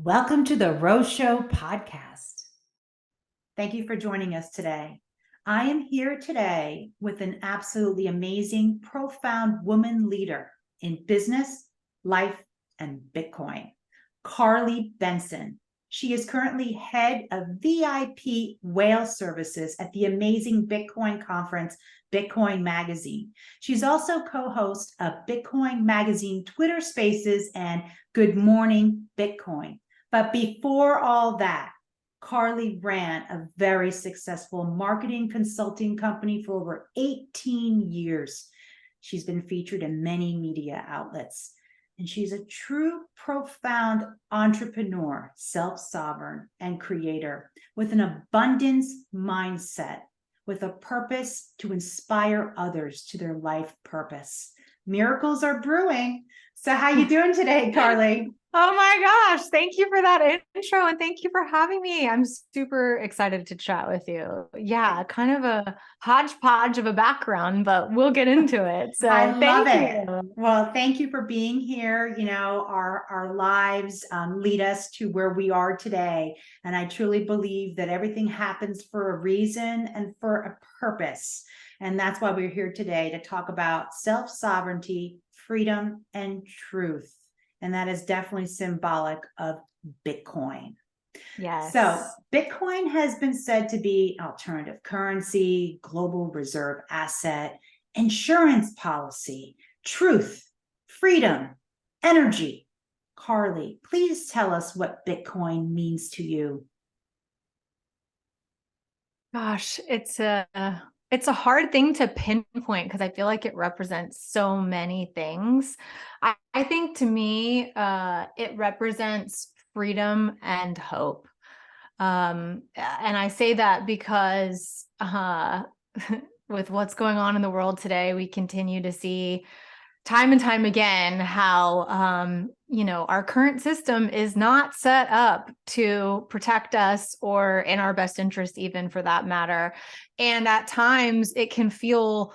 Welcome to the Rose Show podcast. Thank you for joining us today. I am here today with an absolutely amazing, profound woman leader in business, life, and Bitcoin, Carly Benson. She is currently head of VIP whale services at the amazing Bitcoin conference, Bitcoin Magazine. She's also co-host of Bitcoin Magazine Twitter Spaces and Good Morning Bitcoin. But before all that, Carly ran a very successful marketing consulting company for over 18 years. She's been featured in many media outlets, and she's a true, profound entrepreneur, self-sovereign, and creator with an abundance mindset, with a purpose to inspire others to their life purpose. Miracles are brewing. So how you doing today, Carly? Oh my gosh, thank you for that intro and thank you for having me. I'm super excited to chat with you. Yeah, kind of a hodgepodge of a background, but we'll get into it. So I love thank it. you. Well, thank you for being here. You know, our lives lead us to where we are today. And I truly believe that everything happens for a reason and for a purpose. And that's why we're here today to talk about self-sovereignty, freedom, and truth. And that is definitely symbolic of Bitcoin. Yes. So Bitcoin has been said to be alternative currency, global reserve asset, insurance policy, truth, freedom, energy. Carly, please tell us what Bitcoin means to you. Gosh, it's a hard thing to pinpoint because I feel like it represents so many things. I think to me, it represents freedom and hope. And I say that because with what's going on in the world today, we continue to see time and time again how our current system is not set up to protect us or in our best interest, even for that matter. And at times it can feel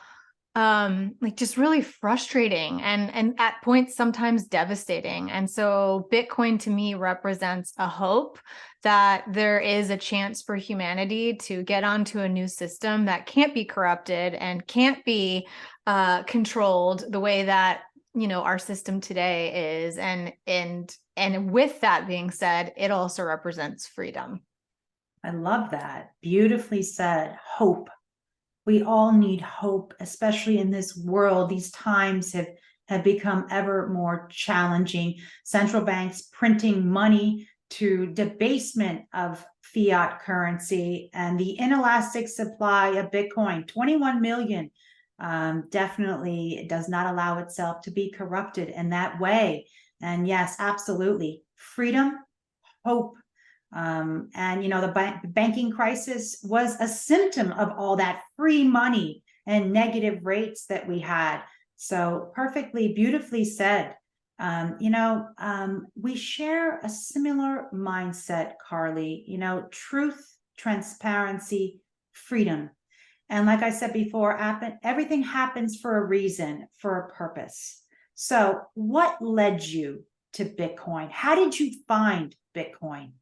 like just really frustrating and at points sometimes devastating. And so Bitcoin to me represents a hope that there is a chance for humanity to get onto a new system that can't be corrupted and can't be controlled the way that our system today is. And with that being said, it also represents freedom. I love that. Beautifully said. Hope. We all need hope, especially in this world. These times have become ever more challenging. Central banks printing money to debasement of fiat currency and the inelastic supply of Bitcoin, 21 million, definitely does not allow itself to be corrupted in that way. And yes, absolutely. Freedom, hope. And the banking crisis was a symptom of all that free money and negative rates that we had. So perfectly, beautifully said. We share a similar mindset, Carly, truth, transparency, freedom. And like I said before, everything happens for a reason, for a purpose. So what led you to Bitcoin? How did you find Bitcoin?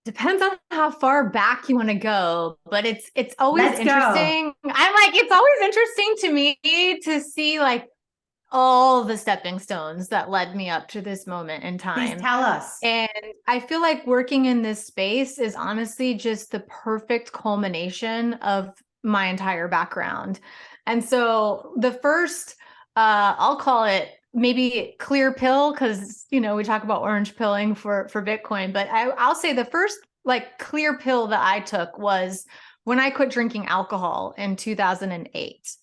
Depends on how far back you want to go, but it's always Let's interesting. It's always interesting to me to see like all the stepping stones that led me up to this moment in time. Please tell us. And I feel like working in this space is honestly just the perfect culmination of my entire background. And so the first, I'll call it maybe clear pill, because we talk about orange pilling for Bitcoin, but I'll say the first like clear pill that I took was when I quit drinking alcohol in 2008.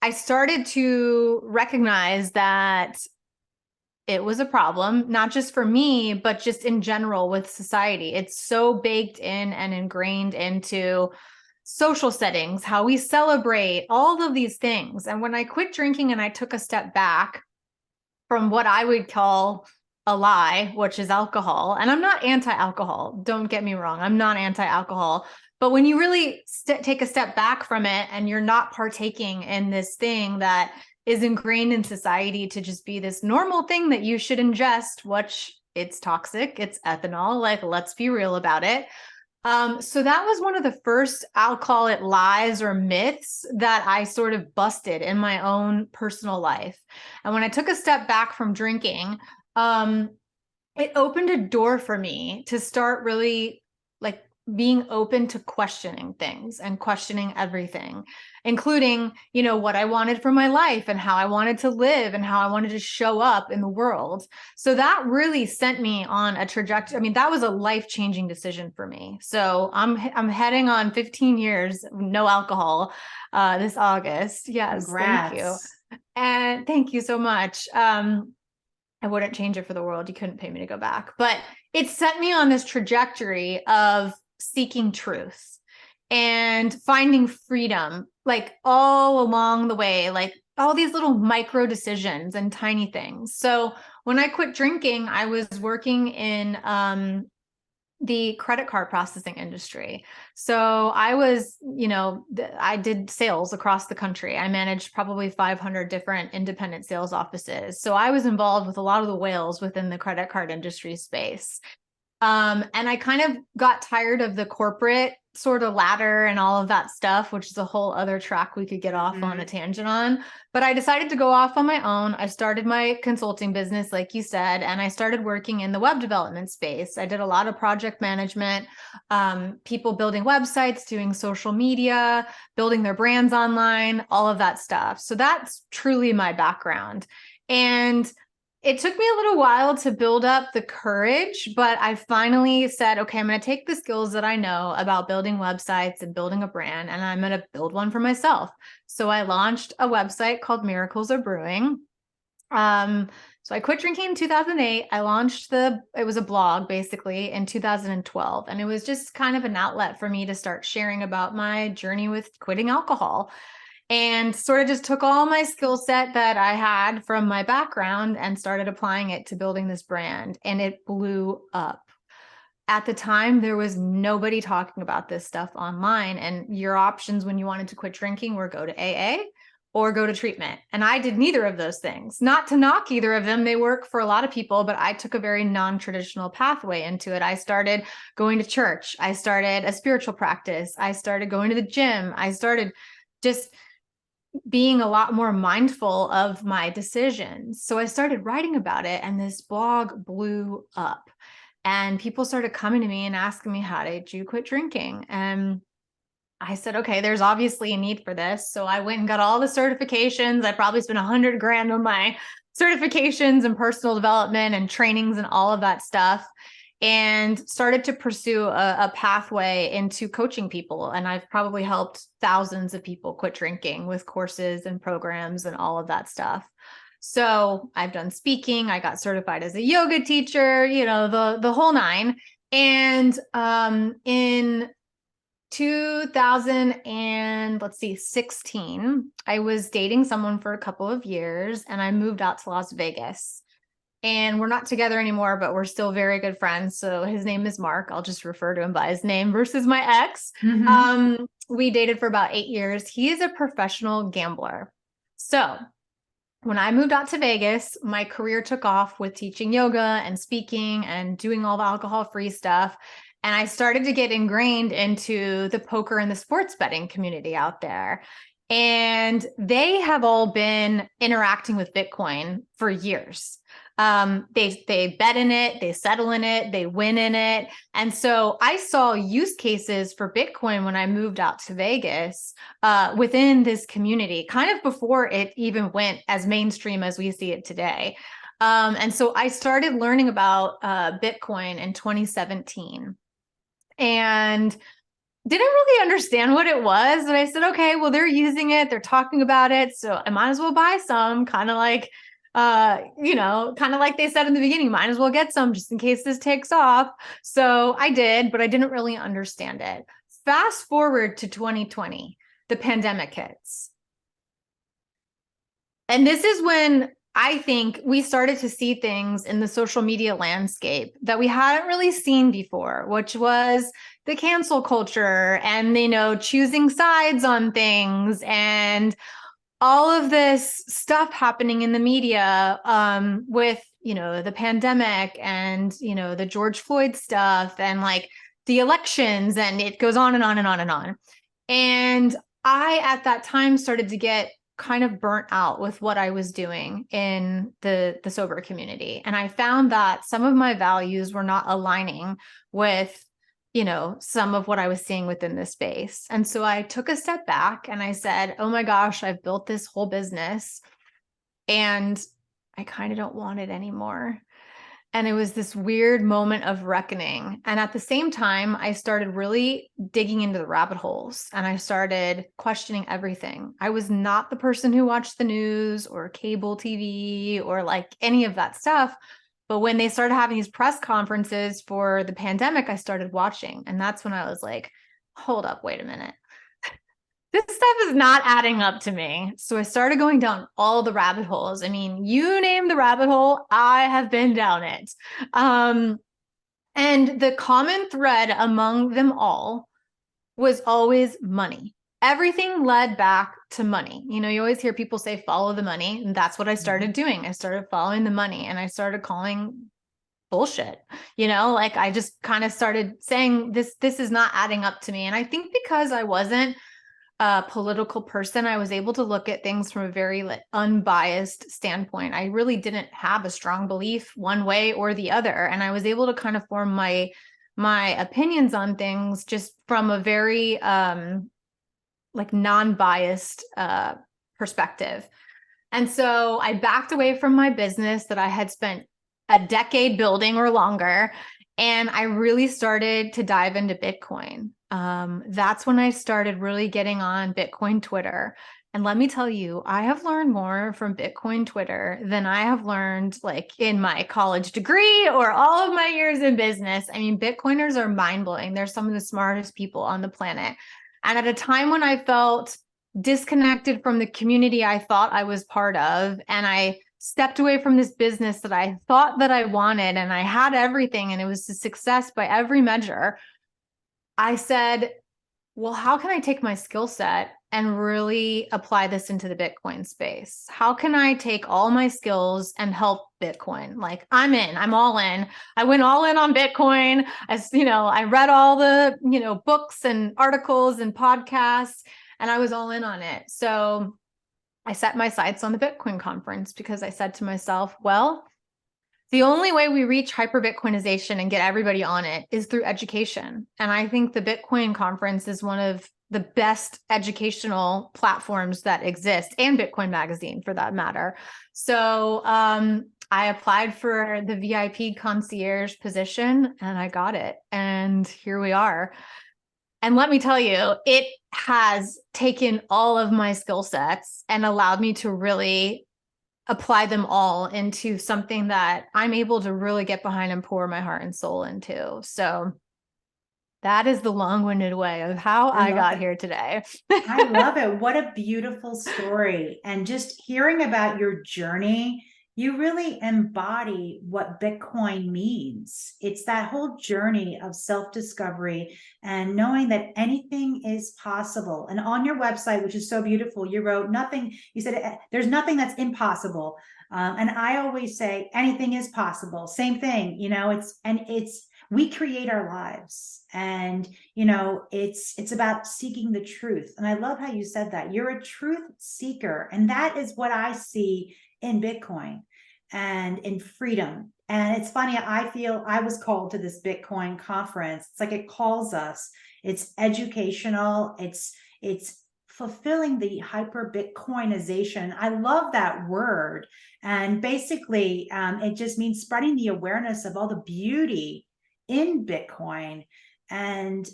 I started to recognize that it was a problem, not just for me, but just in general with society. It's so baked in and ingrained into social settings, how we celebrate, all of these things. And when I quit drinking and I took a step back from what I would call a lie, which is alcohol, and I'm not anti-alcohol, don't get me wrong, I'm not anti-alcohol, but when you really take a step back from it and you're not partaking in this thing that is ingrained in society to just be this normal thing that you should ingest, which it's toxic, it's ethanol, like, let's be real about it. So that was one of the first, I'll call it lies or myths that I sort of busted in my own personal life. And when I took a step back from drinking, it opened a door for me to start really like being open to questioning things and questioning everything, including, what I wanted for my life and how I wanted to live and how I wanted to show up in the world. So that really sent me on a trajectory. I mean, that was a life-changing decision for me. So I'm heading on 15 years, no alcohol, this August. Yes. Congrats. Thank you. And thank you so much. I wouldn't change it for the world. You couldn't pay me to go back, but it set me on this trajectory of seeking truth and finding freedom, like all along the way, like all these little micro decisions and tiny things. So when I quit drinking, I was working in the credit card processing industry. So I was, I did sales across the country. I managed probably 500 different independent sales offices. So I was involved with a lot of the whales within the credit card industry space. And I kind of got tired of the corporate sort of ladder and all of that stuff, which is a whole other track we could get off on a tangent on. But I decided to go off on my own. I started my consulting business, like you said, and I started working in the web development space. I did a lot of project management, people building websites, doing social media, building their brands online, all of that stuff. So that's truly my background. And it took me a little while to build up the courage, but I finally said, okay, I'm going to take the skills that I know about building websites and building a brand, and I'm going to build one for myself. So I launched a website called Miracles Are Brewing. So I quit drinking in 2008. I launched it was a blog basically in 2012. And it was just kind of an outlet for me to start sharing about my journey with quitting alcohol. And sort of just took all my skill set that I had from my background and started applying it to building this brand. And it blew up. At the time, there was nobody talking about this stuff online. And your options when you wanted to quit drinking were go to AA or go to treatment. And I did neither of those things. Not to knock either of them. They work for a lot of people, but I took a very non-traditional pathway into it. I started going to church. I started a spiritual practice. I started going to the gym. I started just being a lot more mindful of my decisions. So I started writing about it, and this blog blew up. And people started coming to me and asking me, how did you quit drinking? And I said, okay, there's obviously a need for this. So I went and got all the certifications. I probably spent $100,000 on my certifications and personal development and trainings and all of that stuff, and started to pursue a pathway into coaching people. And I've probably helped thousands of people quit drinking with courses and programs and all of that stuff. So I've done speaking. I got certified as a yoga teacher, the whole nine. And in 2016, I was dating someone for a couple of years, and I moved out to Las Vegas. And we're not together anymore, but we're still very good friends. So his name is Mark. I'll just refer to him by his name versus my ex. We dated for about 8 years. He is a professional gambler. So when I moved out to Vegas, my career took off with teaching yoga and speaking and doing all the alcohol-free stuff. And I started to get ingrained into the poker and the sports betting community out there. And they have all been interacting with Bitcoin for years. They bet in it, they settle in it, they win in it. And so I saw use cases for Bitcoin when I moved out to Vegas, within this community, kind of before it even went as mainstream as we see it today. And so I started learning about Bitcoin in 2017 and didn't really understand what it was. And I said, okay, well, they're using it, they're talking about it, so I might as well buy some, kind of like they said in the beginning, might as well get some just in case this takes off. So I did, but I didn't really understand it. Fast forward to 2020, the pandemic hits. And this is when I think we started to see things in the social media landscape that we hadn't really seen before, which was the cancel culture and, choosing sides on things and all of this stuff happening in the media, with, the pandemic and, the George Floyd stuff and like the elections, and it goes on and on and on and on. And I, at that time, started to get kind of burnt out with what I was doing in the sober community. And I found that some of my values were not aligning with, some of what I was seeing within this space. And so I took a step back and I said, oh my gosh, I've built this whole business and I kind of don't want it anymore. And it was this weird moment of reckoning. And at the same time, I started really digging into the rabbit holes and I started questioning everything. I was not the person who watched the news or cable TV or like any of that stuff. But when they started having these press conferences for the pandemic, I started watching. And that's when I was like, hold up, wait a minute. This stuff is not adding up to me. So I started going down all the rabbit holes. I mean, you name the rabbit hole, I have been down it. And the common thread among them all was always money. Everything led back to money. You always hear people say, follow the money. And that's what I started doing. I started following the money and I started calling bullshit. Like I just kind of started saying this is not adding up to me. And I think because I wasn't a political person, I was able to look at things from a very unbiased standpoint. I really didn't have a strong belief one way or the other. And I was able to kind of form my opinions on things just from a very non-biased perspective. And so I backed away from my business that I had spent a decade building or longer. And I really started to dive into Bitcoin. That's when I started really getting on Bitcoin Twitter. And let me tell you, I have learned more from Bitcoin Twitter than I have learned like in my college degree or all of my years in business. I mean, Bitcoiners are mind-blowing. They're some of the smartest people on the planet. And at a time when I felt disconnected from the community I thought I was part of, and I stepped away from this business that I thought that I wanted, and I had everything, and it was a success by every measure, I said, well, how can I take my skill set and really apply this into the Bitcoin space? How can I take all my skills and help Bitcoin? Like I'm all in. I went all in on Bitcoin. I read all the, books and articles and podcasts, and I was all in on it. So I set my sights on the Bitcoin conference because I said to myself, well, the only way we reach hyper Bitcoinization and get everybody on it is through education. And I think the Bitcoin conference is one of the best educational platforms that exist, and Bitcoin Magazine for that matter. So I applied for the VIP concierge position and I got it. And here we are. And let me tell you, it has taken all of my skill sets and allowed me to really apply them all into something that I'm able to really get behind and pour my heart and soul into. So that is the long-winded way of how I got here today. I love it. What a beautiful story. And just hearing about your journey, you really embody what Bitcoin means. It's that whole journey of self-discovery and knowing that anything is possible. And on your website, which is so beautiful, you wrote nothing, you said, there's nothing that's impossible. And I always say anything is possible. Same thing, we create our lives, and it's about seeking the truth. And I love how you said that you're a truth seeker, and that is what I see in Bitcoin and in freedom. And it's funny, I feel I was called to this Bitcoin conference. It's like it calls us. It's educational, it's fulfilling the hyper Bitcoinization. I love that word. And basically it just means spreading the awareness of all the beauty in Bitcoin. And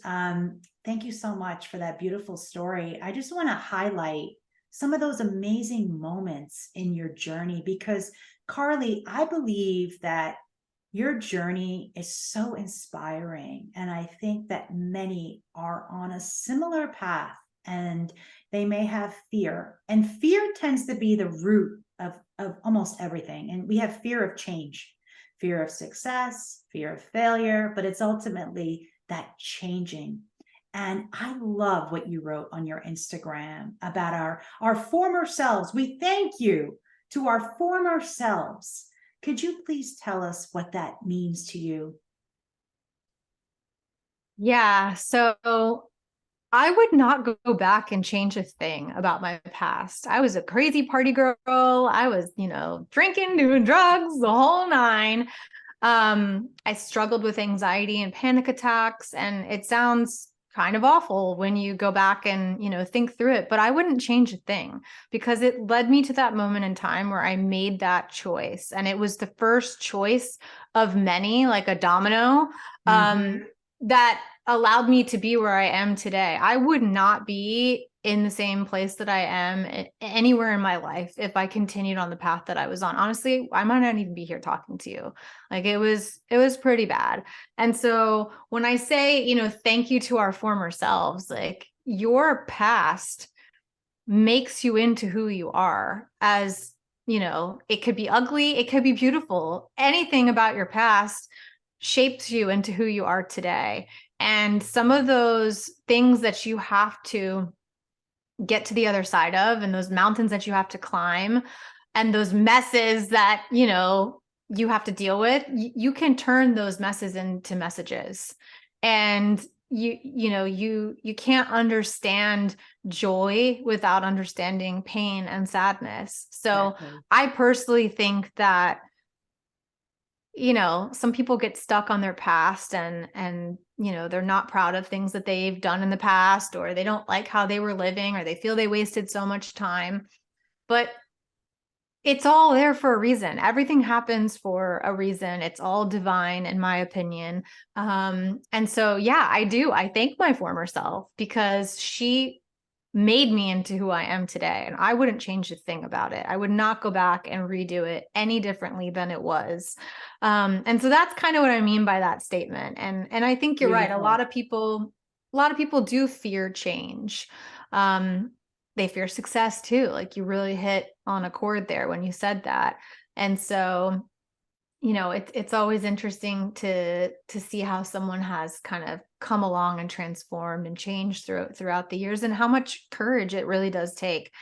thank you so much for that beautiful story. I just want to highlight some of those amazing moments in your journey, because Carly, I believe that your journey is so inspiring. And I think that many are on a similar path, and they may have fear. And fear tends to be the root of almost everything. And we have fear of change, fear of success, fear of failure, but it's ultimately that changing. And I love what you wrote on your Instagram about our former selves. We thank you to our former selves. Could you please tell us what that means to you? Yeah. So I would not go back and change a thing about my past. I was a crazy party girl. I was, drinking, doing drugs, the whole nine. I struggled with anxiety and panic attacks, and it sounds kind of awful when you go back and, think through it, but I wouldn't change a thing because it led me to that moment in time where I made that choice. And it was the first choice of many, like a domino, Mhm. that allowed me to be where I am today. I would not be in the same place that I am anywhere in my life if I continued on the path that I was on. Honestly, I might not even be here talking to you. Like it was pretty bad. And so when I say, thank you to our former selves, like your past makes you into who you are. As it could be ugly, it could be beautiful. Anything about your past shapes you into who you are today. And some of those things that you have to get to the other side of, and those mountains that you have to climb, and those messes that, you have to deal with, you can turn those messes into messages. And you can't understand joy without understanding pain and sadness. So Exactly. I personally think that some people get stuck on their past, and they're not proud of things that they've done in the past, or they don't like how they were living, or they feel they wasted so much time. But it's all there for a reason. Everything happens for a reason. It's all divine, in my opinion. And so, yeah, I thank my former self because she made me into who I am today. And I wouldn't change a thing about it. I would not go back and redo it any differently than it was. And so that's kind of what I mean by that statement. And I think you're right. Beautiful. A lot of people do fear change. They fear success too. Like you really hit on a chord there when you said that. And so, it's always interesting to see how someone has kind of come along and transformed and changed throughout the years, and how much courage it really does take,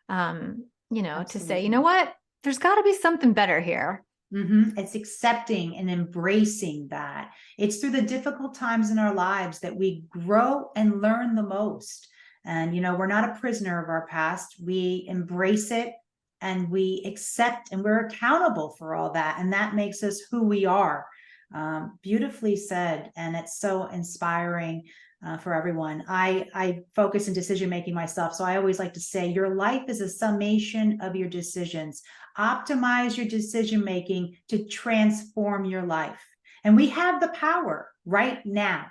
to say, you know Absolutely. what, there's got to be something better here. It's accepting and embracing that. It's through the difficult times in our lives that we grow and learn the most. And, we're not a prisoner of our past. We embrace it and we accept and we're accountable for all that. And that makes us who we are. Beautifully said. And it's so inspiring for everyone. I focus in decision making myself. So I always like to say your life is a summation of your decisions. Optimize your decision making to transform your life. And we have the power right now.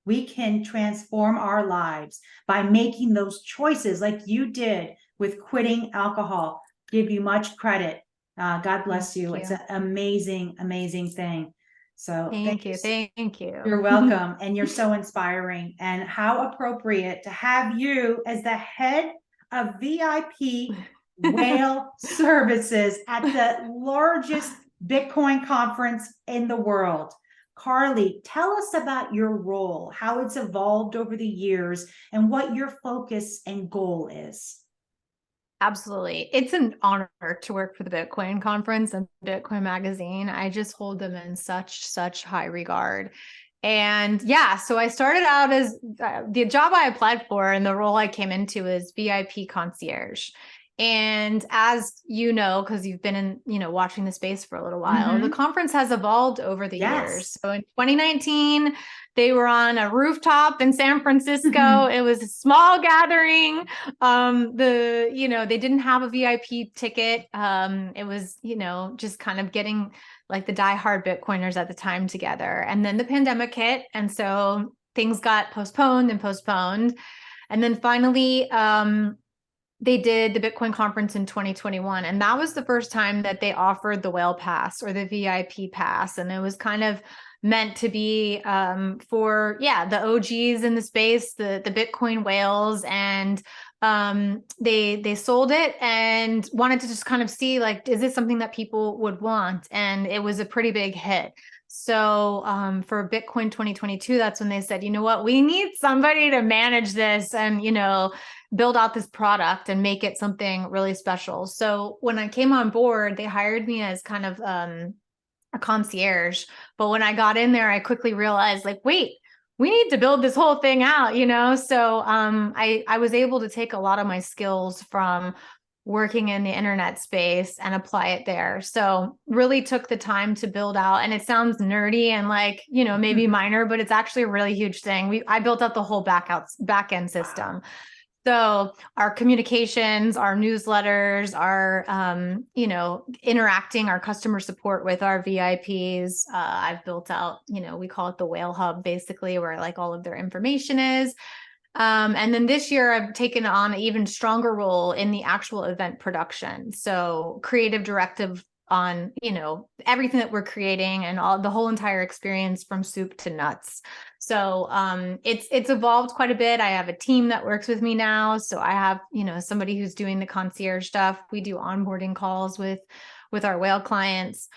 We can transform our lives by making those choices like you did with quitting alcohol. Give you much credit. God Thank bless you. It's you. an amazing, amazing thing. So thank Thank you. you. Thank You're you. welcome. And you're so inspiring. And how appropriate to have you as the head of VIP Whale Services at the largest Bitcoin conference in the world. Carly, tell us about your role, how it's evolved over the years, and what your focus and goal is. Absolutely. It's an honor to work for the Bitcoin conference and Bitcoin magazine. I just hold them in such high regard. And yeah, so I started out as the job I applied for, and the role I came into is VIP concierge. And as you know, because you've been watching the space for a little while, the Mm-hmm. conference has evolved over the years. Yes. So in 2019, they were on a rooftop in San Francisco. Mm-hmm. It was a small gathering. They didn't have a VIP ticket. It was, just kind of getting like the diehard Bitcoiners at the time together. And then the pandemic hit. And so things got postponed and postponed. And then finally, they did the Bitcoin conference in 2021. And that was the first time that they offered the whale pass or the VIP pass. And it was kind of meant to be for the OGs in the space, the Bitcoin whales, and They sold it and wanted to just kind of see, like, is this something that people would want? And it was a pretty big hit. So for Bitcoin 2022, that's when they said, you know what, we need somebody to manage this and, build out this product and make it something really special. So when I came on board, they hired me as kind of a concierge. But when I got in there, I quickly realized, like, wait, we need to build this whole thing out, So I was able to take a lot of my skills from working in the internet space and apply it there. So really took the time to build out, and it sounds nerdy and like, maybe minor, but it's actually a really huge thing. I built out the whole back end system. Wow. So our communications, our newsletters, our, interacting, our customer support with our VIPs. I've built out, we call it the whale hub, basically, where like all of their information is. And then this year I've taken on an even stronger role in the actual event production. So creative directive on, everything that we're creating and the whole entire experience from soup to nuts. So it's evolved quite a bit. I have a team that works with me now. So I have, somebody who's doing the concierge stuff. We do onboarding calls with our whale clients.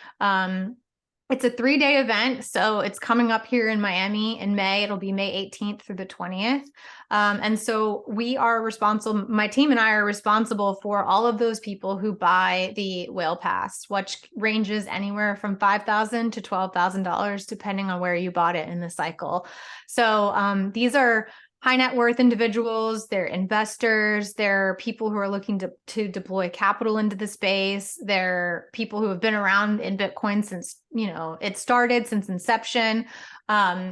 It's a 3-day event. So it's coming up here in Miami in May. It'll be May 18th through the 20th. And so we are responsible, my team and I are responsible for all of those people who buy the whale pass, which ranges anywhere from $5,000 to $12,000, depending on where you bought it in the cycle. So these are high net worth individuals, they're investors, they're people who are looking to deploy capital into the space. They're people who have been around in Bitcoin since, it started, since inception.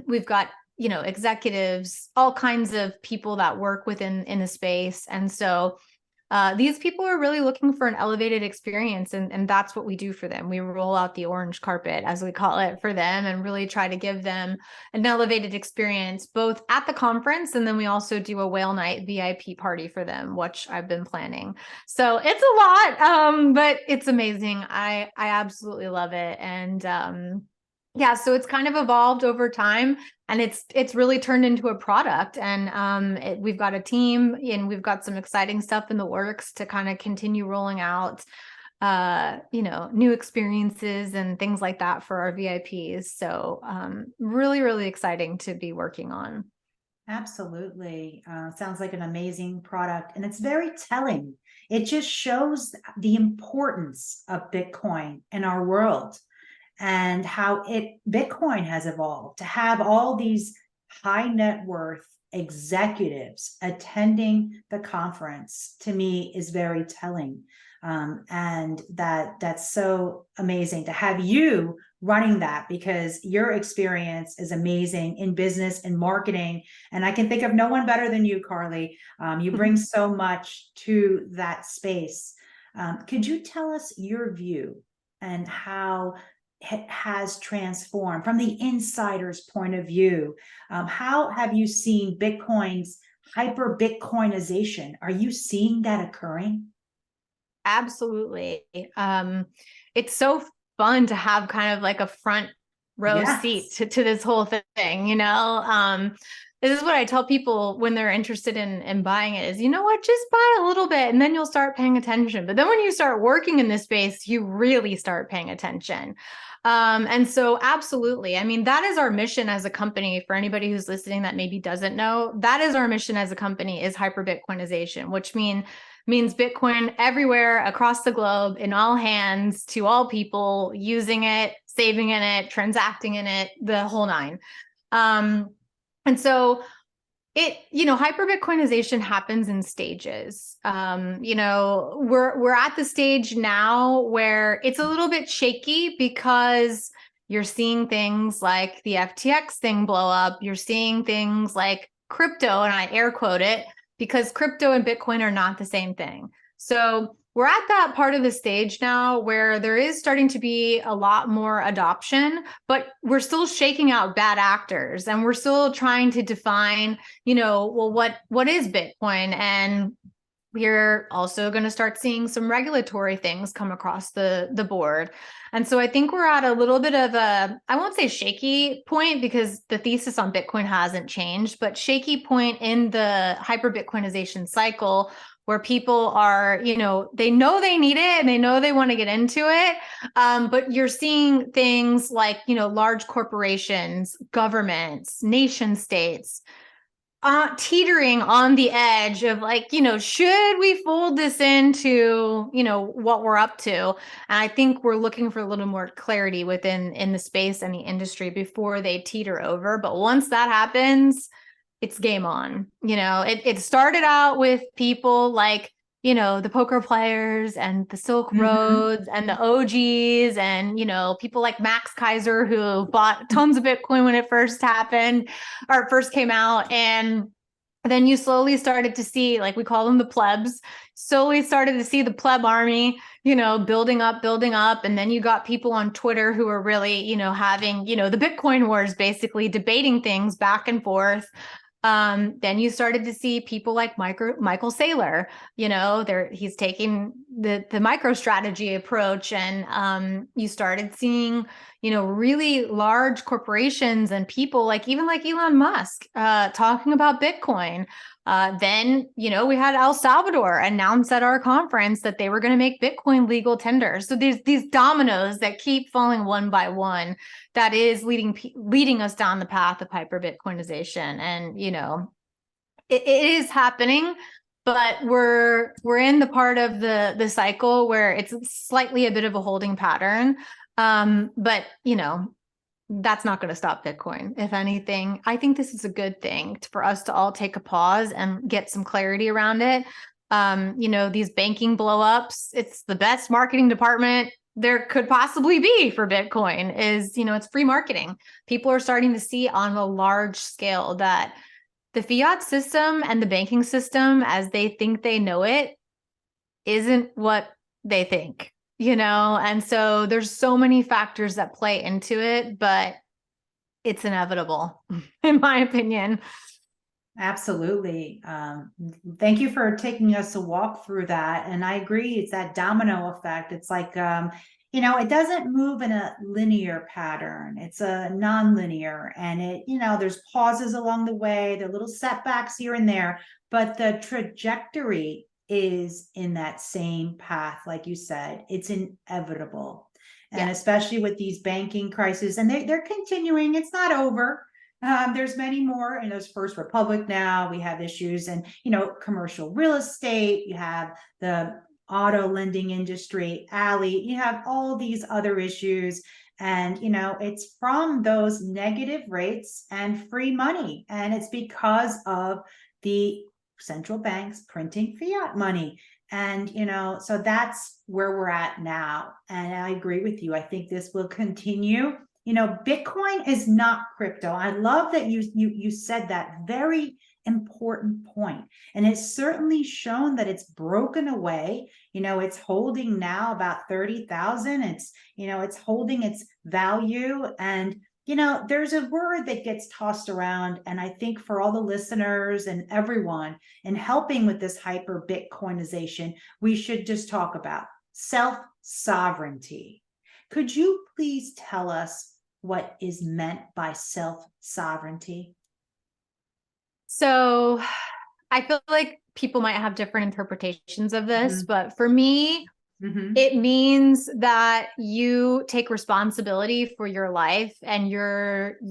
We've got, executives, all kinds of people that work in the space. And so these people are really looking for an elevated experience, and that's what we do for them. We roll out the orange carpet, as we call it, for them, and really try to give them an elevated experience, both at the conference, and then we also do a whale night VIP party for them, which I've been planning. So it's a lot, but it's amazing. I absolutely love it. And yeah, so it's kind of evolved over time, and it's really turned into a product. And we've got a team, and we've got some exciting stuff in the works to kind of continue rolling out, new experiences and things like that for our VIPs. So really, really exciting to be working on. Absolutely. Sounds like an amazing product, and it's very telling. It just shows the importance of Bitcoin in our world, and how Bitcoin has evolved to have all these high net worth executives attending the conference. To me, is very telling. And that's so amazing to have you running that, because your experience is amazing in business and marketing. And I can think of no one better than you, Carly. You bring so much to that space. Could you tell us your view and how it has transformed from the insider's point of view? How have you seen Bitcoin's hyper Bitcoinization? Are you seeing that occurring? Absolutely. It's so fun to have kind of like a front row seat Yes. to this whole thing. This is what I tell people when they're interested in buying it is, just buy a little bit and then you'll start paying attention. But then when you start working in this space, you really start paying attention. And so absolutely. I mean, that is our mission as a company. For anybody who's listening that maybe doesn't know, that is our mission as a company, is hyper Bitcoinization, which means Bitcoin everywhere across the globe, in all hands, to all people, using it, saving in it, transacting in it, the whole nine. And so hyper Bitcoinization happens in stages. We're at the stage now where it's a little bit shaky, because you're seeing things like the FTX thing blow up. You're seeing things like crypto, and I air quote it, because crypto and Bitcoin are not the same thing. So we're at that part of the stage now where there is starting to be a lot more adoption, but we're still shaking out bad actors, and we're still trying to define, what is Bitcoin, and we're also going to start seeing some regulatory things come across the board. And so I think we're at a little bit of a, I won't say shaky point because the thesis on Bitcoin hasn't changed, but shaky point in the hyper Bitcoinization cycle where people are, they know they need it and they know they want to get into it. But you're seeing things like, large corporations, governments, nation states, teetering on the edge of like, should we fold this into, what we're up to? And I think we're looking for a little more clarity in the space and the industry before they teeter over. But once that happens, it's game on. It started out with people like, the poker players and the Silk Roads and the OGs and, people like Max Kaiser who bought tons of Bitcoin when it first happened or first came out. And then you slowly started to see, like we call them the plebs, slowly started to see the pleb army, building up. And then you got people on Twitter who are really, having, the Bitcoin wars, basically debating things back and forth. Then you started to see people like Michael Saylor, he's taking the MicroStrategy approach, and you started seeing, really large corporations and people like Elon Musk talking about Bitcoin. Then, we had El Salvador announce at our conference that they were going to make Bitcoin legal tender. So there's these dominoes that keep falling one by one that is leading us down the path of hyper Bitcoinization. And, it is happening, but we're in the part of the cycle where it's slightly a bit of a holding pattern. But, that's not going to stop Bitcoin. If anything, I think this is a good thing for us to all take a pause and get some clarity around it. These banking blowups, it's the best marketing department there could possibly be for Bitcoin is, it's free marketing. People are starting to see on a large scale that the fiat system and the banking system, as they think they know it, isn't what they think. And so there's so many factors that play into it, but it's inevitable, in my opinion. Absolutely. Thank you for taking us a walk through that. And I agree, it's that domino effect. It's like, it doesn't move in a linear pattern. It's a non-linear, and there's pauses along the way, there are little setbacks here and there, but the trajectory is in that same path. Like you said, it's inevitable. And especially with these banking crises, and they're continuing, it's not over. There's many more, and there's First Republic now. We have issues and, commercial real estate. You have the auto lending industry, Alley. You have all these other issues. And, it's from those negative rates and free money. And it's because of the central banks printing fiat money. And, so that's where we're at now. And I agree with you. I think this will continue. Bitcoin is not crypto. I love that you said that very important point. And it's certainly shown that it's broken away. It's holding now about 30,000. It's holding its value. And, there's a word that gets tossed around. And I think for all the listeners and everyone in helping with this hyper Bitcoinization, we should just talk about self-sovereignty. Could you please tell us what is meant by self-sovereignty? So I feel like people might have different interpretations of this, but for me, it means that you take responsibility for your life and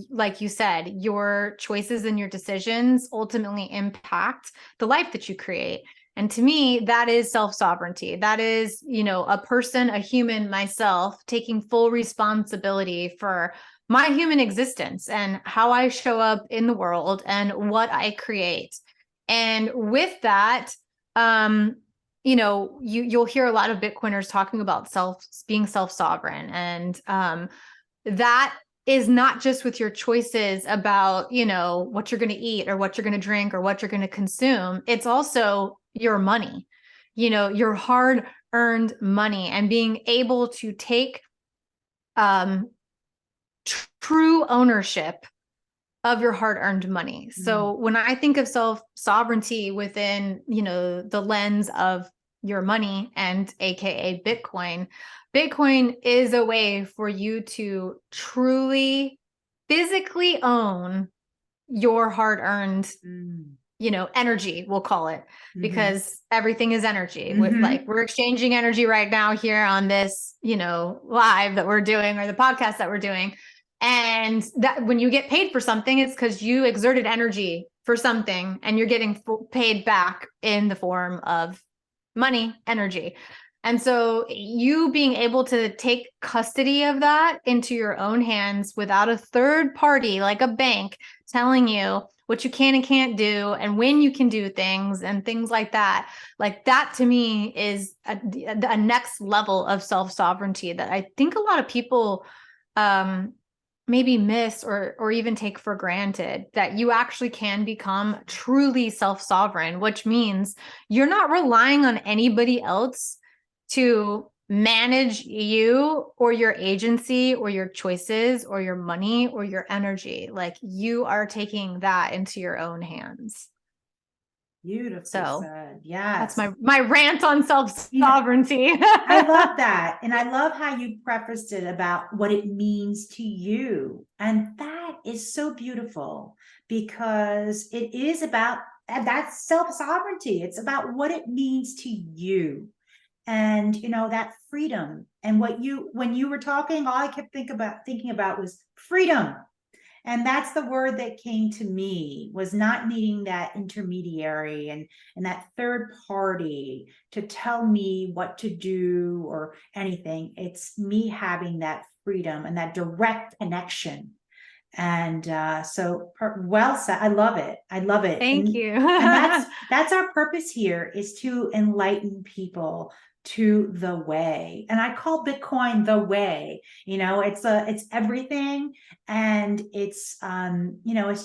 like you said, your choices and your decisions ultimately impact the life that you create. And to me, that is self-sovereignty. That is, a person, a human, myself, taking full responsibility for my human existence and how I show up in the world and what I create. And with that, you'll hear a lot of Bitcoiners talking about being self-sovereign. And that is not just with your choices about, what you're going to eat or what you're going to drink or what you're going to consume. It's also your money, your hard-earned money, and being able to take true ownership of your hard-earned money. So when I think of self-sovereignty within, the lens of your money and AKA Bitcoin, Bitcoin is a way for you to truly physically own your hard-earned energy, we'll call it, because everything is energy. We're exchanging energy right now here on this, live that we're doing, or the podcast that we're doing. And that when you get paid for something, it's because you exerted energy for something and you're getting paid back in the form of money, energy. And so you being able to take custody of that into your own hands without a third party like a bank telling you what you can and can't do and when you can do things and things like that to me is a next level of self-sovereignty that I think a lot of people maybe miss or even take for granted, that you actually can become truly self-sovereign, which means you're not relying on anybody else to manage you or your agency or your choices or your money or your energy. Like, you are taking that into your own hands. Beautiful So said. Yes. that's my rant on self-sovereignty. I love that. And I love how you prefaced it about what it means to you. And that is so beautiful, because it is about that's self-sovereignty. It's about what it means to you. And that freedom. And when you were talking, all I kept thinking about was freedom. And that's the word that came to me, was not needing that intermediary and that third party to tell me what to do or anything. It's me having that freedom and that direct connection. And well said. I love it. I love it. Thank you. And that's our purpose here, is to enlighten people to the way. And I call Bitcoin the way. It's everything, and it's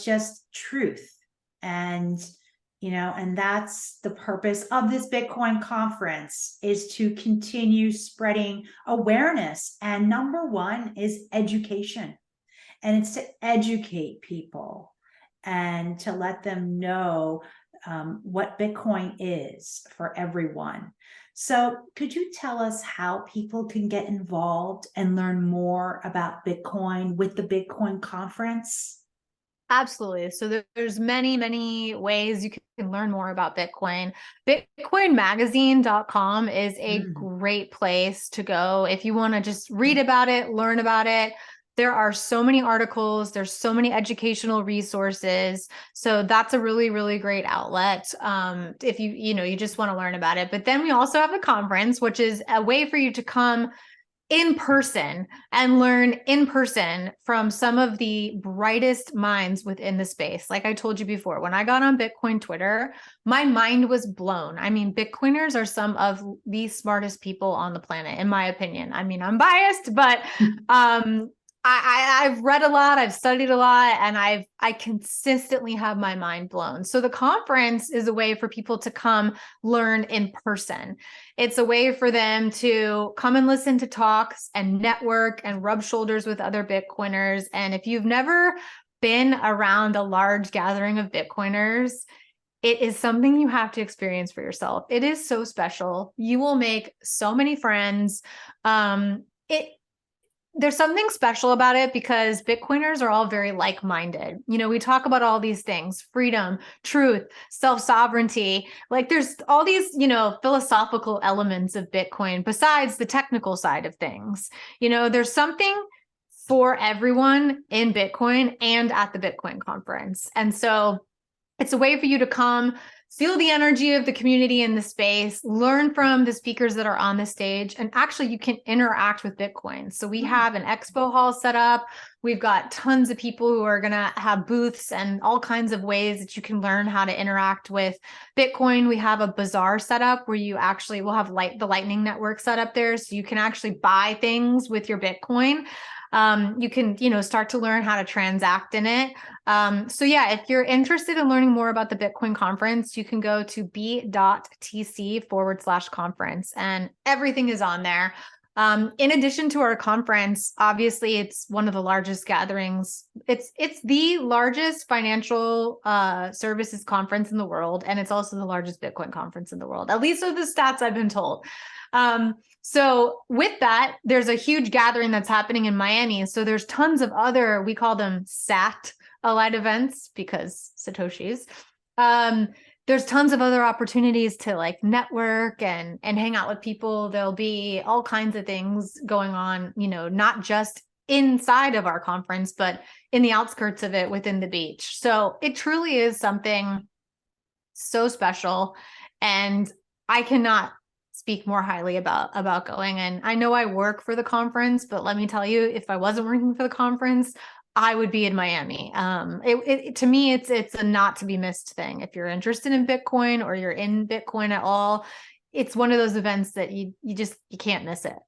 just truth. And and that's the purpose of this Bitcoin conference, is to continue spreading awareness. And number one is education. And it's to educate people and to let them know what Bitcoin is for everyone. So could you tell us how people can get involved and learn more about Bitcoin with the Bitcoin conference? Absolutely. So there's many, many ways you can learn more about Bitcoin. Bitcoinmagazine.com is a great place to go if you want to just read about it, learn about it. There are so many articles. There's so many educational resources. So that's a really, really great outlet. If you just want to learn about it. But then we also have the conference, which is a way for you to come in person and learn in person from some of the brightest minds within the space. Like I told you before, when I got on Bitcoin Twitter, my mind was blown. I mean, Bitcoiners are some of the smartest people on the planet, in my opinion. I mean, I'm biased, but I've read a lot, I've studied a lot, and I consistently have my mind blown. So the conference is a way for people to come learn in person. It's a way for them to come and listen to talks and network and rub shoulders with other Bitcoiners. And if you've never been around a large gathering of Bitcoiners, it is something you have to experience for yourself. It is so special. You will make so many friends. There's something special about it because Bitcoiners are all very like-minded. We talk about all these things: freedom, truth, self-sovereignty. Like, there's all these, philosophical elements of Bitcoin besides the technical side of things. There's something for everyone in Bitcoin and at the Bitcoin conference. And so it's a way for you to come, feel the energy of the community in the space, learn from the speakers that are on the stage, and actually you can interact with Bitcoin. So we have an expo hall set up. We've got tons of people who are going to have booths and all kinds of ways that you can learn how to interact with Bitcoin. We have a bazaar set up where you actually will have the Lightning Network set up there. So you can actually buy things with your Bitcoin. You can, start to learn how to transact in it. So yeah, if you're interested in learning more about the Bitcoin conference, you can go to b.tc/conference, and everything is on there. In addition to our conference, obviously it's one of the largest gatherings. It's the largest financial services conference in the world, and it's also the largest Bitcoin conference in the world. At least are the stats I've been told. So with that, there's a huge gathering that's happening in Miami. So there's tons of other, we call them SAT allied events because Satoshis. There's tons of other opportunities to like network and hang out with people. There'll be all kinds of things going on, not just inside of our conference, but in the outskirts of it within the beach. So it truly is something so special. And I cannot speak more highly about going. And I know I work for the conference, but let me tell you, if I wasn't working for the conference, I would be in Miami. To me, it's a not to be missed thing. If you're interested in Bitcoin or you're in Bitcoin at all, it's one of those events that you can't miss it.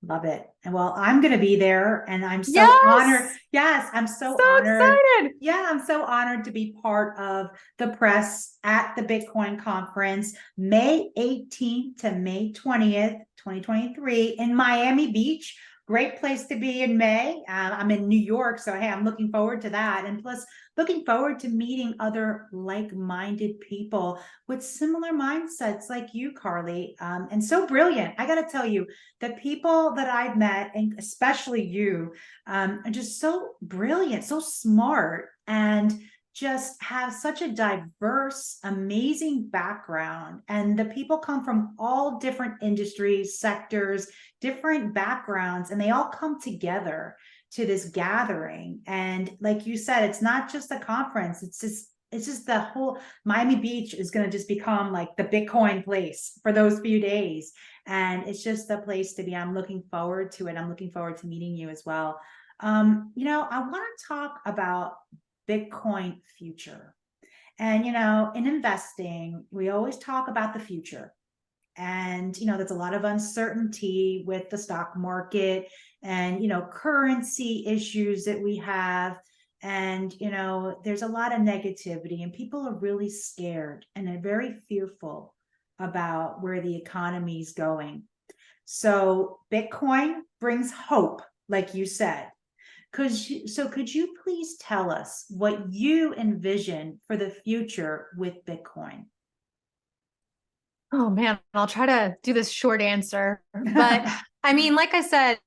Love it. And well, I'm going to be there and I'm so Yes! honored. Yes, I'm so honored. Excited. Yeah, I'm so honored to be part of the press at the Bitcoin conference, May 18th to May 20th, 2023 in Miami Beach. Great place to be in May. I'm in New York, so hey, I'm looking forward to that. And plus, looking forward to meeting other like-minded people with similar mindsets like you, Carly. And so brilliant. I got to tell you, the people that I've met, and especially you, are just so brilliant, so smart, and just have such a diverse, amazing background. And the people come from all different industries, sectors, different backgrounds, and they all come together to this gathering. And like you said, it's not just a conference, it's just the whole Miami Beach is going to just become like the Bitcoin place for those few days. And it's just the place to be. I'm looking forward to it. I'm looking forward to meeting you as well. I want to talk about Bitcoin future. And, in investing, we always talk about the future. And, there's a lot of uncertainty with the stock market and, currency issues that we have. And, there's a lot of negativity and people are really scared and they're very fearful about where the economy is going. So Bitcoin brings hope, like you said. Could you please tell us what you envision for the future with Bitcoin? Oh man, I'll try to do this short answer. But I mean, like I said,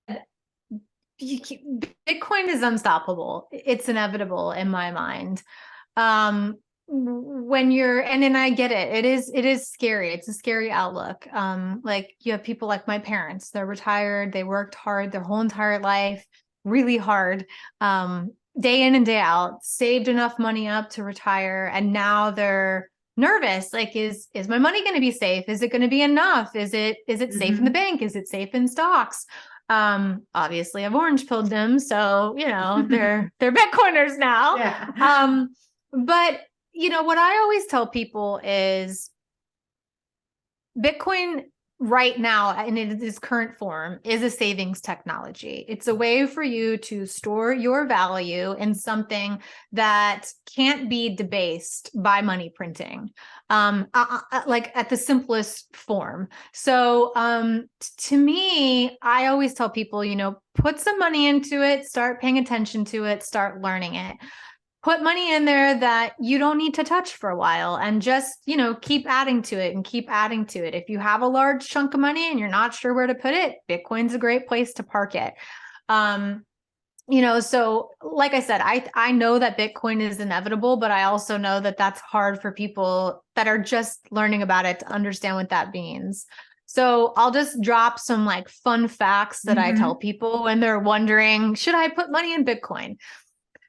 Bitcoin is unstoppable. It's inevitable in my mind. When you're, and then I get it. It is scary. It's a scary outlook. Like you have people like my parents, they're retired. They worked hard their whole entire life, really hard, day in and day out, saved enough money up to retire. And now they're nervous. Like, is my money going to be safe? Is it going to be enough? Is it safe in the bank? Is it safe in stocks? Obviously I've orange pilled them. So, they're Bitcoiners now. Yeah. But what I always tell people is Bitcoin right now, in its current form, is a savings technology. It's a way for you to store your value in something that can't be debased by money printing, like at the simplest form. So to me, I always tell people, put some money into it, start paying attention to it, start learning it. Put money in there that you don't need to touch for a while and just, keep adding to it and keep adding to it. If you have a large chunk of money and you're not sure where to put it, Bitcoin's a great place to park it. So like I said, I know that Bitcoin is inevitable, but I also know that that's hard for people that are just learning about it to understand what that means. So I'll just drop some like fun facts that I tell people when they're wondering, should I put money in Bitcoin?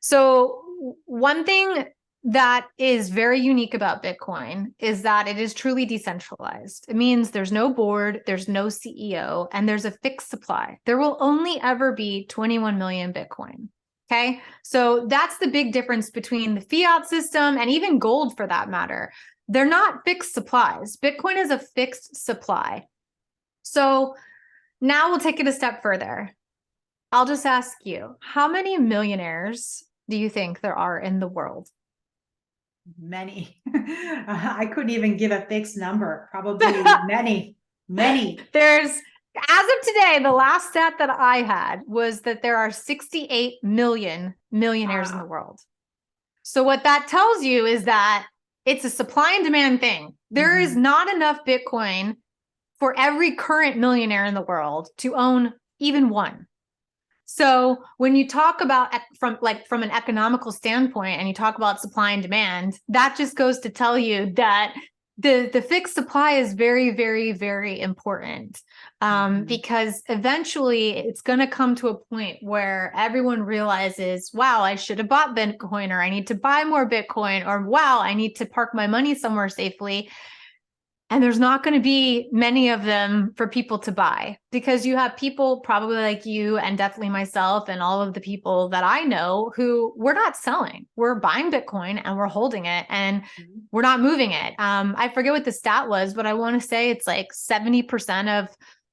So one thing that is very unique about Bitcoin is that it is truly decentralized. It means there's no board, there's no CEO, and there's a fixed supply. There will only ever be 21 million Bitcoin. Okay. So that's the big difference between the fiat system and even gold for that matter. They're not fixed supplies. Bitcoin is a fixed supply. So now we'll take it a step further. I'll just ask you, how many millionaires do you think there are in the world? Many. I couldn't even give a fixed number. Probably many. There's As of today, the last stat that I had was that there are 68 million millionaires in the world. So what that tells you is that it's a supply and demand thing. There is not enough Bitcoin for every current millionaire in the world to own even one. So when you talk about from an economical standpoint and you talk about supply and demand, that just goes to tell you that the fixed supply is very, very, very important, because eventually it's going to come to a point where everyone realizes, wow, I should have bought Bitcoin, or I need to buy more Bitcoin, or wow, I need to park my money somewhere safely. And there's not going to be many of them for people to buy, because you have people probably like you and definitely myself and all of the people that I know who we're not selling. We're buying Bitcoin and we're holding it and we're not moving it. I forget what the stat was, but I want to say it's like 70% of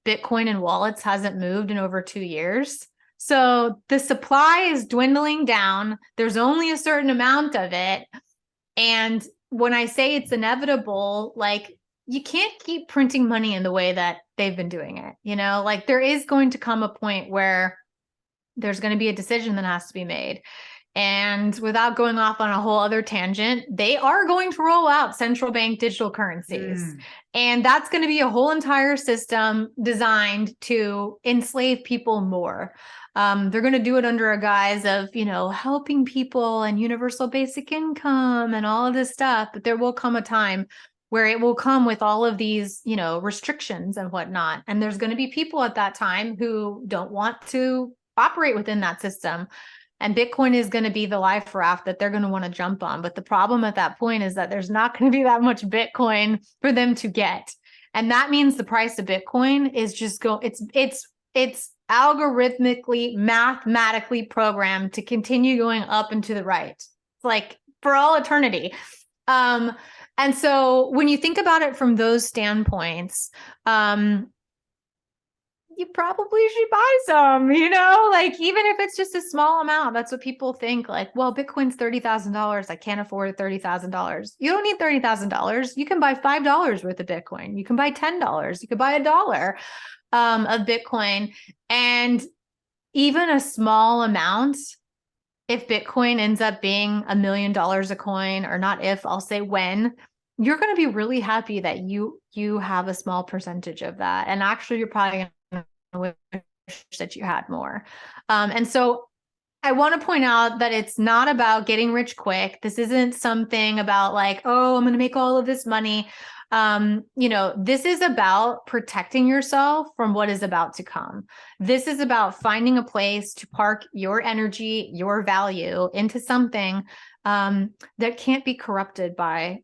Bitcoin in wallets hasn't moved in over 2 years. So the supply is dwindling down. There's only a certain amount of it. And when I say it's inevitable, like, you can't keep printing money in the way that they've been doing it. Like, there is going to come a point where there's going to be a decision that has to be made. And without going off on a whole other tangent, they are going to roll out central bank digital currencies. And that's going to be a whole entire system designed to enslave people more. They're going to do it under a guise of, helping people and universal basic income and all of this stuff. But there will come a time where it will come with all of these, restrictions and whatnot. And there's going to be people at that time who don't want to operate within that system. And Bitcoin is going to be the life raft that they're going to want to jump on. But the problem at that point is that there's not going to be that much Bitcoin for them to get. And that means the price of Bitcoin is just it's algorithmically, mathematically programmed to continue going up and to the right. It's like for all eternity. And so when you think about it from those standpoints, you probably should buy some, like, even if it's just a small amount. That's what people think, like, well, Bitcoin's $30,000. I can't afford $30,000. You don't need $30,000. You can buy $5 worth of Bitcoin. You can buy $10. You could buy $1 of Bitcoin. And even a small amount, if Bitcoin ends up being $1 million a coin, or not if, I'll say when, you're going to be really happy that you have a small percentage of that. And actually, you're probably going to wish that you had more. And so I want to point out that it's not about getting rich quick. This isn't something about like, oh, I'm going to make all of this money. This is about protecting yourself from what is about to come. This is about finding a place to park your energy, your value into something that can't be corrupted by,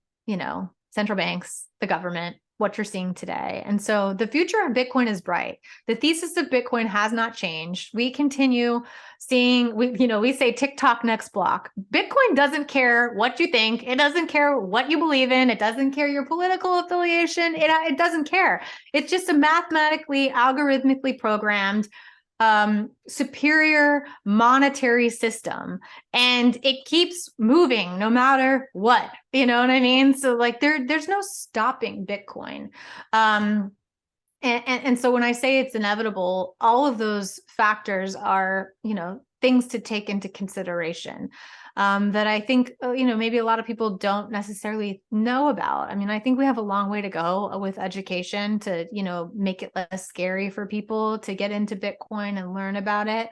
central banks, the government, what you're seeing today. And so the future of Bitcoin is bright. The thesis of Bitcoin has not changed. We continue seeing, we say TikTok next block. Bitcoin doesn't care what you think. It doesn't care what you believe in. It doesn't care your political affiliation. It doesn't care. It's just a mathematically, algorithmically programmed superior monetary system, and it keeps moving no matter what, you know what I mean? So like there's no stopping Bitcoin. And so when I say it's inevitable, all of those factors are, things to take into consideration, that I think, maybe a lot of people don't necessarily know about. I mean, I think we have a long way to go with education to, make it less scary for people to get into Bitcoin and learn about it.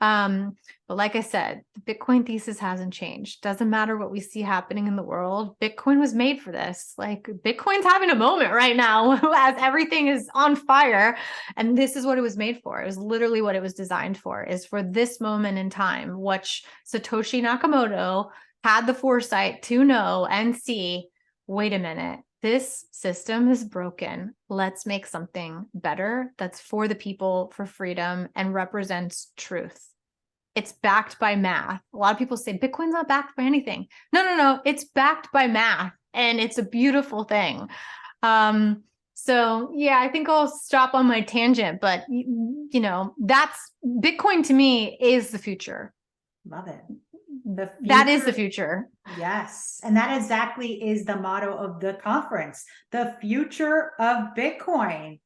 But like I said, the Bitcoin thesis hasn't changed. Doesn't matter what we see happening in the world. Bitcoin was made for this. Like, Bitcoin's having a moment right now as everything is on fire. And this is what it was made for. It was literally what it was designed for, is for this moment in time, which Satoshi Nakamoto had the foresight to know and see, wait a minute, this system is broken. Let's make something better that's for the people, for freedom, and represents truth. It's backed by math. A lot of people say Bitcoin's not backed by anything. No. It's backed by math, and it's a beautiful thing. So yeah, I think I'll stop on my tangent, but that's Bitcoin to me is the future. Love it. That is the future. Yes. And that exactly is the motto of the conference, the future of Bitcoin.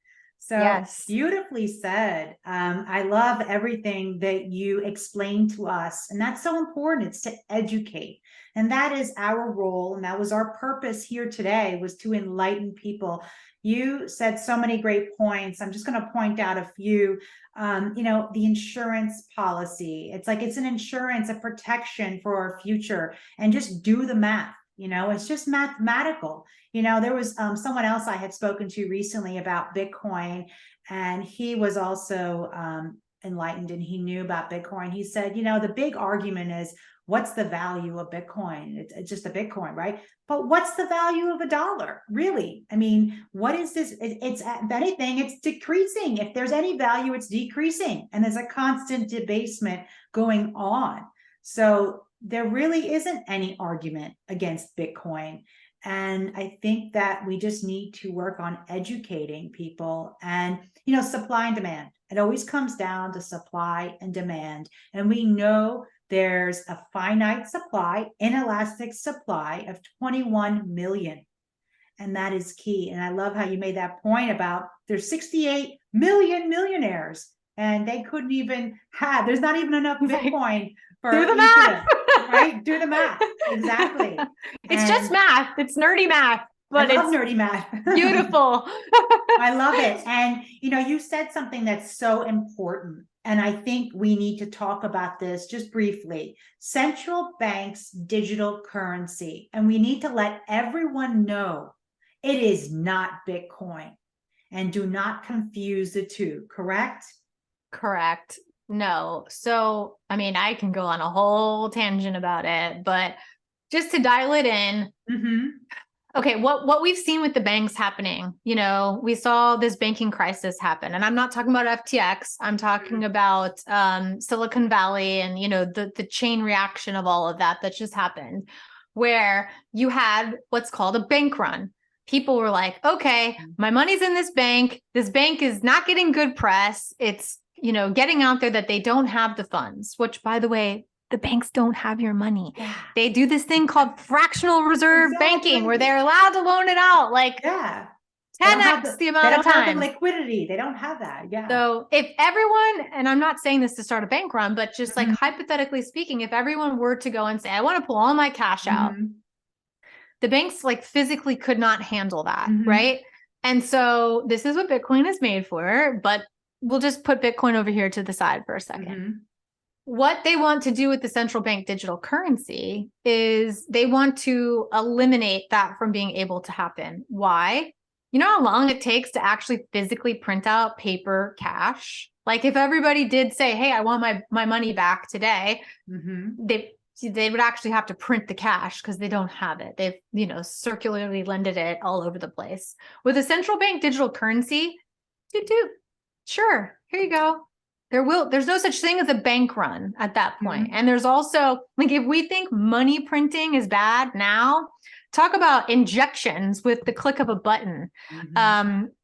So Yes. beautifully said. I love everything that you explained to us. And that's so important. It's to educate. And that is our role. And that was our purpose here today, was to enlighten people. You said so many great points. I'm just going to point out a few. The insurance policy. It's like it's an insurance, a protection for our future. And just do the math. It's just mathematical. There was someone else I had spoken to recently about Bitcoin, and he was also enlightened, and he knew about Bitcoin. He said, the big argument is, what's the value of Bitcoin? It's just a Bitcoin, right? But what's the value of a dollar, really? I mean, what is this? It's, if anything, it's decreasing. If there's any value, it's decreasing. And there's a constant debasement going on. So there really isn't any argument against Bitcoin. And I think that we just need to work on educating people and, supply and demand. It always comes down to supply and demand. And we know there's a finite supply, inelastic supply of 21 million. And that is key. And I love how you made that point about there's 68 million millionaires, and they couldn't even there's not even enough Bitcoin for do the each math. of them, right? Do the math. Exactly. It's just math. It's nerdy math, but I love it's nerdy math. beautiful. I love it. And, you said something that's so important. And I think we need to talk about this just briefly. Central banks' digital currency. And we need to let everyone know it is not Bitcoin. And do not confuse the two, correct? Correct. No. So, I mean, I can go on a whole tangent about it, but just to dial it in. Mm-hmm. Okay, what we've seen with the banks happening, we saw this banking crisis happen, and I'm not talking about FTX. I'm talking about Silicon Valley and the chain reaction of all of that just happened, where you had what's called a bank run. People were like, okay, my money's in this bank. This bank is not getting good press. It's getting out there that they don't have the funds, which, by the way, the banks don't have your money. Yeah. They do this thing called fractional reserve banking, where they're allowed to loan it out like 10x the amount of time. They don't have the liquidity. They don't have that. Yeah. So if everyone, and I'm not saying this to start a bank run, but just like hypothetically speaking, if everyone were to go and say, I want to pull all my cash out, the banks like physically could not handle that, right? And so this is what Bitcoin is made for, but we'll just put Bitcoin over here to the side for a second. What they want to do with the central bank digital currency is they want to eliminate that from being able to happen. Why? You know how long it takes to actually physically print out paper cash? Like if everybody did say, hey, I want my money back today, they would actually have to print the cash because they don't have it. They've, circularly lended it all over the place. With a central bank digital currency, sure, here you go. There's no such thing as a bank run at that point. And there's also, like, if we think money printing is bad now, talk about injections with the click of a button,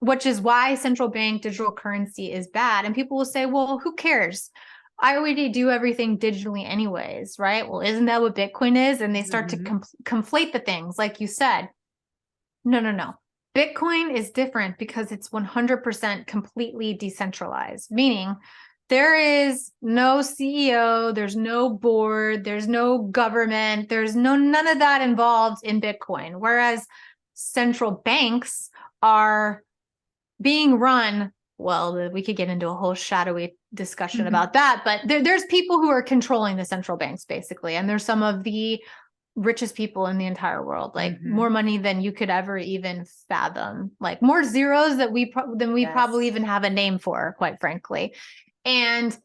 which is why central bank digital currency is bad. And people will say, well, who cares? I already do everything digitally anyways, right? Well, isn't that what Bitcoin is? And they start to conflate the things, like you said. No. Bitcoin is different because it's 100% completely decentralized, meaning there is no CEO, there's no board, there's no government, there's none of that involved in Bitcoin. Whereas central banks are being run, well, we could get into a whole shadowy discussion about that, but there's people who are controlling the central banks basically. And there's some of the richest people in the entire world, like more money than you could ever even fathom, like more zeros that we probably even have a name for, quite frankly. And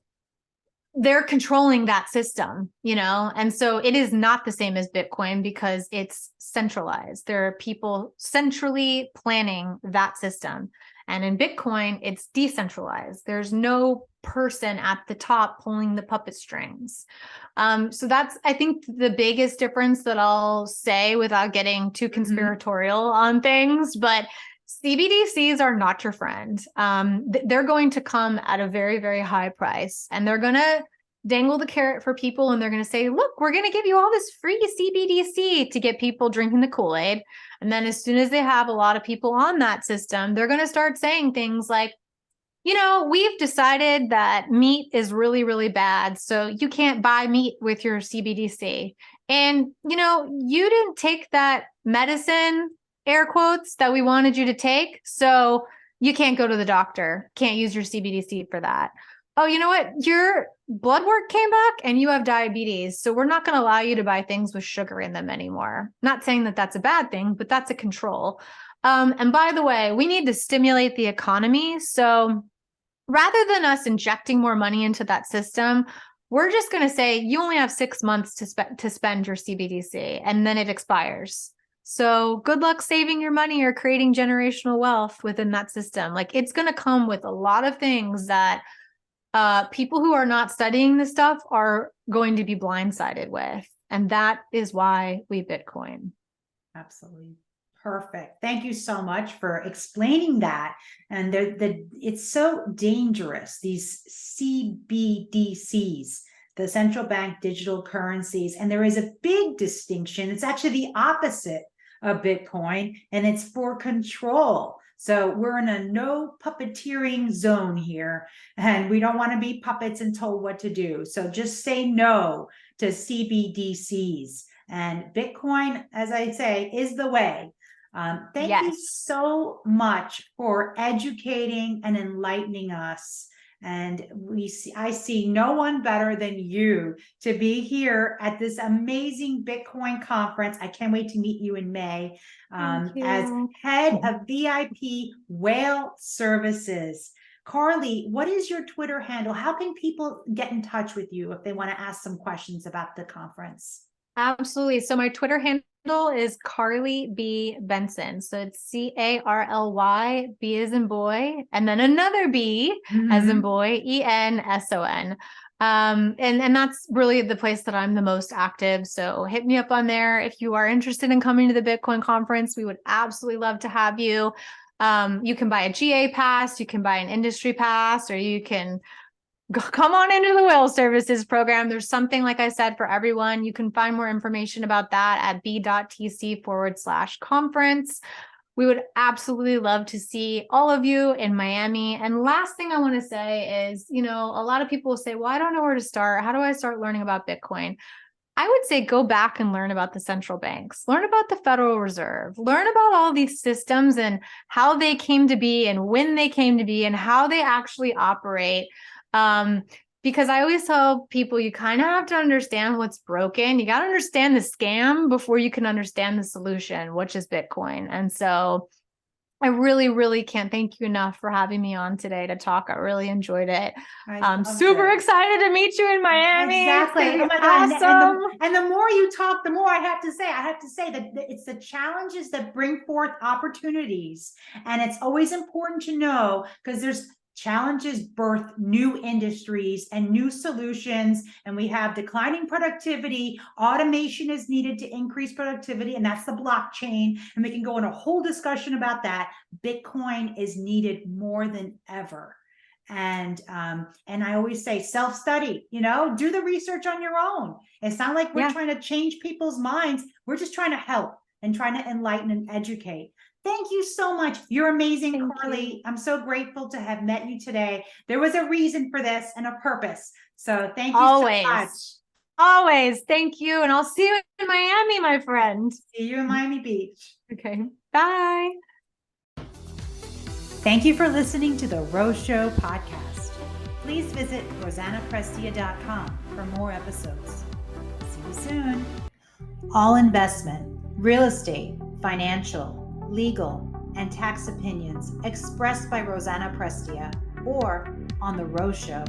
they're controlling that system, and so it is not the same as Bitcoin because it's centralized. There are people centrally planning that system. And in Bitcoin, it's decentralized. There's no person at the top pulling the puppet strings. So that's, I think, the biggest difference that I'll say without getting too conspiratorial on things. But CBDCs are not your friend. They're going to come at a very, very high price, and they're going to dangle the carrot for people, and they're going to say, look, we're going to give you all this free CBDC to get people drinking the Kool-Aid. And then as soon as they have a lot of people on that system, they're going to start saying things like, we've decided that meat is really, really bad. So you can't buy meat with your CBDC. And, you didn't take that medicine, air quotes, that we wanted you to take. So you can't go to the doctor, can't use your CBDC for that. Oh, you know what? Your blood work came back and you have diabetes. So we're not going to allow you to buy things with sugar in them anymore. Not saying that that's a bad thing, but that's a control. And by the way, we need to stimulate the economy. So rather than us injecting more money into that system, we're just going to say you only have 6 months to spend your CBDC, and then it expires. So good luck saving your money or creating generational wealth within that system. Like, it's going to come with a lot of things that people who are not studying this stuff are going to be blindsided with. And that is why we Bitcoin. Absolutely. Perfect. Thank you so much for explaining that. And it's so dangerous, these CBDCs, the central bank digital currencies. And there is a big distinction. It's actually the opposite of Bitcoin, and it's for control. So we're in a no puppeteering zone here, and we don't want to be puppets and told what to do. So just say no to CBDCs. And Bitcoin, as I say, is the way. Thank you so much for educating and enlightening us. And I see no one better than you to be here at this amazing Bitcoin conference. I can't wait to meet you in May as head of VIP Whale Services. Carly, what is your Twitter handle? How can people get in touch with you if they want to ask some questions about the conference? Absolutely. So my Twitter handle is Carly B Benson. So it's CARLY, B as in boy, and then another B as in boy, ENSON. And that's really the place that I'm the most active. So hit me up on there. If you are interested in coming to the Bitcoin conference, we would absolutely love to have you. You can buy a GA pass, you can buy an industry pass, or you can come on into the Whale Services program. There's something, like I said, for everyone. You can find more information about that at b.tc/conference. We would absolutely love to see all of you in Miami. And last thing I want to say is, a lot of people say, well, I don't know where to start. How do I start learning about Bitcoin? I would say go back and learn about the central banks, learn about the Federal Reserve, learn about all these systems and how they came to be and when they came to be and how they actually operate. Because I always tell people you kind of have to understand what's broken. You got to understand the scam before you can understand the solution, which is Bitcoin. And so I really, really can't thank you enough for having me on today to talk. I really enjoyed it. I'm super excited to meet you in Miami. Exactly. Oh my God. Awesome. And the more you talk, the more I have to say that it's the challenges that bring forth opportunities. And it's always important to know, because there's challenges birth new industries and new solutions, and we have declining productivity. Automation is needed to increase productivity, and that's the blockchain, and we can go in a whole discussion about that. Bitcoin is needed more than ever. And I always say self-study, do the research on your own. It's not like we're trying to change people's minds. We're just trying to help and trying to enlighten and educate. Thank you so much. You're amazing, Carly. I'm so grateful to have met you today. There was a reason for this and a purpose. So thank you so much. Always. Thank you. And I'll see you in Miami, my friend. See you in Miami Beach. Okay. Bye. Thank you for listening to the Rose Show podcast. Please visit rosannaprestia.com for more episodes. See you soon. All investment, real estate, financial, legal, and tax opinions expressed by Rosanna Prestia or on The Rose Show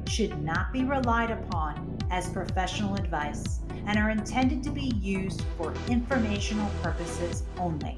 should not be relied upon as professional advice and are intended to be used for informational purposes only.